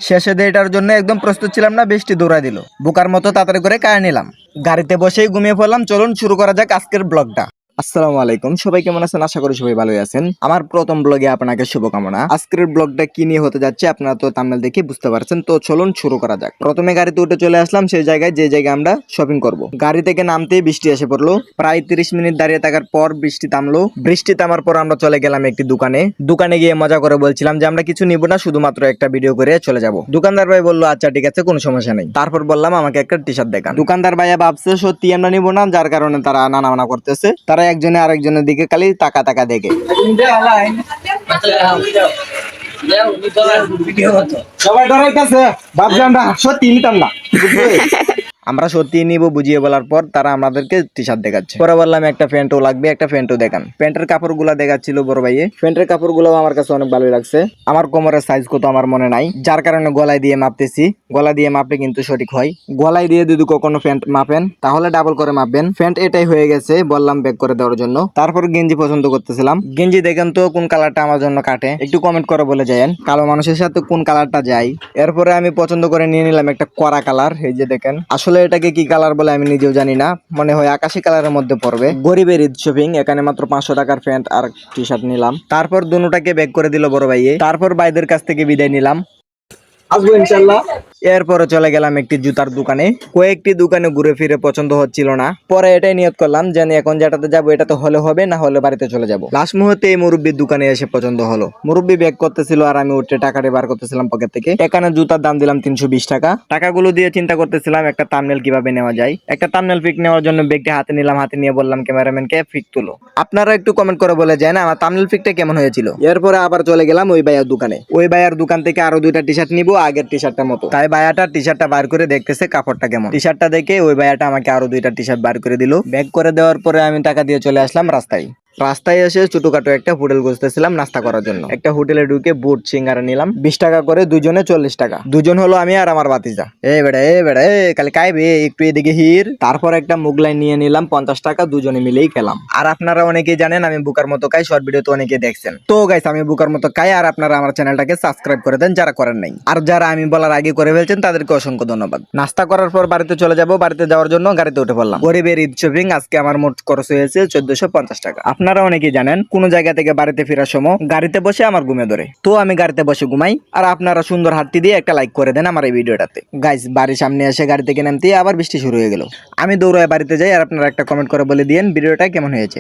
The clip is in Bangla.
শেষে দিয়ে এটার জন্য একদম প্রস্তুত ছিলাম না, বৃষ্টি দৌড়াই দিল। বোকার মতো তাড়াতাড়ি করে কায় নিলাম, গাড়িতে বসেই ঘুমিয়ে পড়লাম। চলুন শুরু করা যাক আজকের ব্লগটা। আসসালামু আলাইকুম, সবাই কেমন আছেন? আশা করি সবাই ভালোই আছেন। আমার প্রথম ব্লগে আপনাকে শুভকামনা। আজকের ব্লগটা কি নিয়ে হতে যাচ্ছে আপনারা তো থাম্বনেল দেখে বুঝতে পারছেন। তো চলুন শুরু করা যাক। প্রথমে গাড়িতে উঠে চলে আসলাম সেই জায়গায় যে জায়গায় আমরা শপিং করব। গাড়ি থেকে নামতেই বৃষ্টি এসে পড়লো। প্রায় 30 মিনিট দাঁড়িয়ে থাকার পর বৃষ্টি থামলো। বৃষ্টি থামার পর আমরা চলে গেলাম একটি দোকানে গিয়ে মজা করে বলছিলাম যে আমরা কিছু নিব না, শুধুমাত্র একটা ভিডিও করে চলে যাব। দোকানদার ভাই বললো আচ্ছা ঠিক আছে, কোনো সমস্যা নেই। তারপর বললাম আমাকে একটা টি শার্ট দেখান। দোকানদার ভাইয়া ভাবছে সত্যি আমরা নিব না, যার কারণে তারা নানা করতেছে। তারা একজনে আরেকজনের দিকে খালি তাকা দেখে। সবাই ডরাইতেছে, ভাবছি আমরা সত্যি নিতাম না। আমরা সত্যি নিব বুঝিয়ে বলার পর তারা আমাদেরকে টি শার্ট দেখাচ্ছে। পরে বললাম একটা প্যান্টও লাগবে, একটা প্যান্টও দেখান। প্যান্টের কাপড়গুলো দেখাচ্ছিল বড় ভাইয়ে। প্যান্টের কাপড়গুলো আমার কাছে অনেক ভালোই লাগছে। আমার কোমরের সাইজ কত আমার মনে নাই, যার কারণে গলায় দিয়ে মাপতেছি। গলা দিয়ে মাপলে কিন্তু সঠিক হয়। গলায় দিয়ে যদি কখনো প্যান্ট মাপেন তাহলে ডাবল করে মাপবেন। প্যান্ট এটাই হয়ে গেছে, বললাম ব্যাক করে দেওয়ার জন্য। তারপর গেঞ্জি পছন্দ করতেছিলাম। গেঞ্জি দেখেন তো কোন কালারটা আমার জন্য কাটে, একটু কমেন্ট করে বলে যায়েন কালো মানুষের সাথে কোন কালারটা যায়। এরপরে আমি পছন্দ করে নিয়ে নিলাম একটা কড়া কালার। এই যে দেখেন, আসলে এটাকে কি কালার বলে আমি নিজেও জানি না, মনে হয় আকাশি কালারের মধ্যে পড়বে। গরিবের ঈদ শপিং, এখানে মাত্র 500 টাকার প্যান্ট আর টি শার্ট নিলাম। তারপর দুটাকে ব্যাগ করে দিল বড় ভাইয়ে। তারপর ভাইদের কাছ থেকে বিদায় নিলাম, আসবো ইনশাল্লাহ। এরপরে চলে গেলাম একটি জুতার দোকানে। কয়েকটি দোকানে ঘুরে ফিরে পছন্দ হচ্ছিল না। পরে এটাই নিয়ত করলাম যে এখন যেটাতে যাবো এটাতে হলে হবে, না হলে বাড়িতে চলে যাব। লাস্ট মুহূর্তে এই মুরব্বীর দোকানে এসে পছন্দ হলো। মুরব্বী ব্যাগ করতেছিল আর আমি উঠে টাকাটা বার করতেছিলাম পকেট থেকে। এখানে জুতার দাম দিলাম 320 টাকা। টাকাগুলো দিয়ে চিন্তা করতেছিলাম একটা থাম্বনেল কিভাবে নেওয়া যায়। একটা থাম্বনেল পিক নেওয়ার জন্য ব্যাগটি হাতে নিলাম, হাতে নিয়ে বললাম ক্যামেরাম্যানকে পিক তুলো। আপনারা একটু কমেন্ট করে বলে যায় না আমার থাম্বনেল পিকটা কেমন হয়েছিল। এরপরে আবার চলে গেলাম ওই ভাইয়ার দোকানে। ওই ভাইয়ার দোকান থেকে আরো 2টা টি শার্ট নিবো, আগের টি শার্টটার মতো। তাই ভাইয়াটা টি শার্টটা বার করে দেখতেছে কাপড়টা কেমন। টি শার্টটা দেখে ওই ভাইয়াটা আমাকে আরো 2টা টি শার্ট বার করে দিল। ব্যাগ করে দেওয়ার পরে আমি টাকা দিয়ে চলে আসলাম রাস্তায় এসে ছোটখাটো একটা হোটেল খুঁজতেছিলাম নাস্তা করার জন্য। একটা হোটেলে ঢুকে বুট সিঙ্গারা নিলাম 20 টাকা করে, দুজনে 40 টাকা। দুজন হলো আমি আর আমার ভাতিজা। এ বেড়া কালি কাইবে একটু এদিকে হির। তারপর একটা মুগলাই নিয়ে নিলাম 50 টাকা, দুজনে মিলেই খেলাম। আর আপনারা অনেকেই জানেন আমি বুকার মতো খাই, শর্ট ভিডিও তো অনেকেই দেখছেন। তো গাইস আমি বুকার মতো খাই, আর আপনারা আমার চ্যানেলটাকে সাবস্ক্রাইব করে দেন যারা করেন নাই। আর যারা আমি বলার আগে করে ফেলছেন তাদেরকে অসংখ্য ধন্যবাদ। নাস্তা করার পর বাড়িতে চলে যাব। বাড়িতে যাওয়ার জন্য গাড়িতে উঠে পড়লাম। গরিবের ঈদ শপিং, আজকে আমার মোট খরচ হয়েছে 1450 টাকা। আপনারা অনেকেই জানেন কোন জায়গা থেকে বাড়িতে ফেরার সময় গাড়িতে বসে আমার ঘুমে ধরে, তো আমি গাড়িতে বসে ঘুমাই। আর আপনারা সুন্দর হাতটি দিয়ে একটা লাইক করে দেন আমার এই ভিডিওটাতে। গাইস বাড়ির সামনে এসে গাড়ি থেকে নামতে আবার বৃষ্টি শুরু হয়ে গেল। আমি দৌড়ায় বাড়িতে যাই, আর আপনারা একটা কমেন্ট করে বলে দিয়েন ভিডিওটা কেমন হয়েছে।